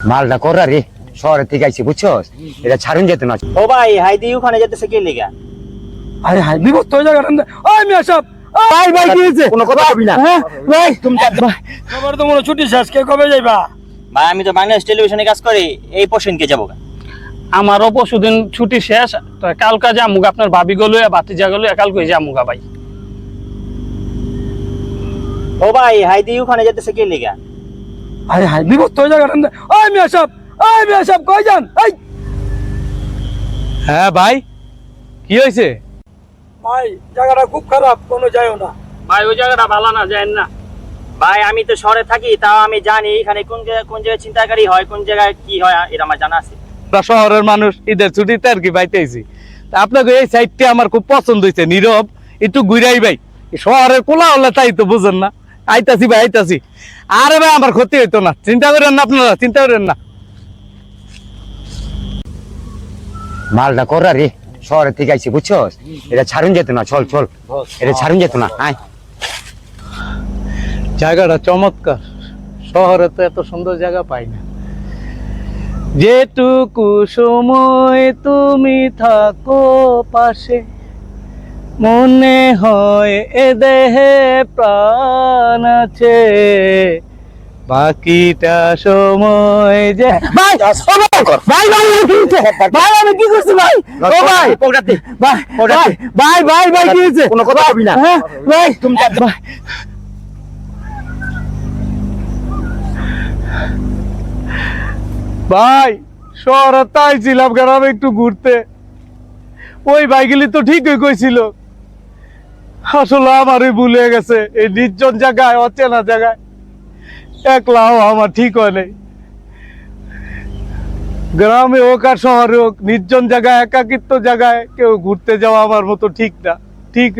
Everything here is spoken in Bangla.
মালটা করা রে, শহরের থেকে আইছি বুঝছস, এটা ছাড়ুন যেত না। ও ভাই হাইদি ওখানে যেতেছে কে লিগা? আরে হাই বিপদ ওই জায়গাটা ওই মিয়া সাহেব ভাই ভাই কি হয়েছে? কোনো কথা কবি না। হ্যাঁ ভাই তুমি খবর তো মনে ছুটি শেষ, কে কবে যাইবা? ভাই আমি তো বাংলাদেশ টেলিভিশনে কাজ করি, এই পরশুদিনকে যাবো। আমারও পরশুদিন ছুটি শেষ, তো কালকা যামুগা আপনার ভাবি গেল বাতিজা গেল কালকে যামুগা ভাই। ও ভাই হাইদি ওখানে যেতেছে কে লিগা? আরে হাই বিপদ ওই জায়গাটা ওই মিয়া সাহেব কই যান? এই হ্যাঁ ভাই, কি হয়েছে? ভাই জায়গাটা খুব খারাপ, কোনো যাইও না। ভাই ওই জায়গাটা ভালো না, যায় না। ভাই আমি তো শহরে থাকি, তাও আমি জানি এখানে কোন জায়গায় চিন্তাকারী হয়, কোন জায়গায় কি হয়, এটা আমার জানা আছে। আমরা শহরের মানুষ, ঈদের ছুটিতে আর কি বাইতেছি। তা আপনাকে এই সাইডটা আমার খুব পছন্দ হয়েছে, নীরব, একটু ঘুরাই ভাই। শহরের কোলা হলে তাই তো বুঝেন না। আইতাছি ভাই আইতাছি। আরে ভাই আমার ক্ষতি হইতো না, চিন্তা করেন না, আপনারা চিন্তা করেন না। মালটা করা রে, শহরের থেকে আইছি বুঝছস, এটা ছাড়ুন যেত না। চল চল, এটা ছাড়ুন যেত না। আয়, জায়গাটা চমৎকার, শহরে তো এত সুন্দর জায়গা পাই না। যেটুকু সময় তুমি থাকো পাশে, মনে হয় এ দেহে প্রাণ আছে, বাকিটা সময় যে ভাই ভাই ভাই কি হয়েছে? ভাই আমি কি করছি ভাই? ও ভাই পকড়াতে ভাই ভাই ভাই ভাই কি হয়েছে? কোনো কথা কবি না। হ্যাঁ ভাই তুমি ভাই ভাই শহরে তাই ছিলাম গ্রামে একটু ঘুরতে, ওই ভাইগুলি তো ঠিকই কইছিল, আসলে আমারই ভুল হয়ে গেছে। এই নির্জন জায়গায়, অচেনা জায়গায় একলাও আমার ঠিক হয় নাই। গ্রামে হোক আর শহরে হোক, নির্জন জায়গায়, একাকিত্ব জায়গায় কেউ ঘুরতে যাওয়া আমার মতো ঠিক না। ঠিক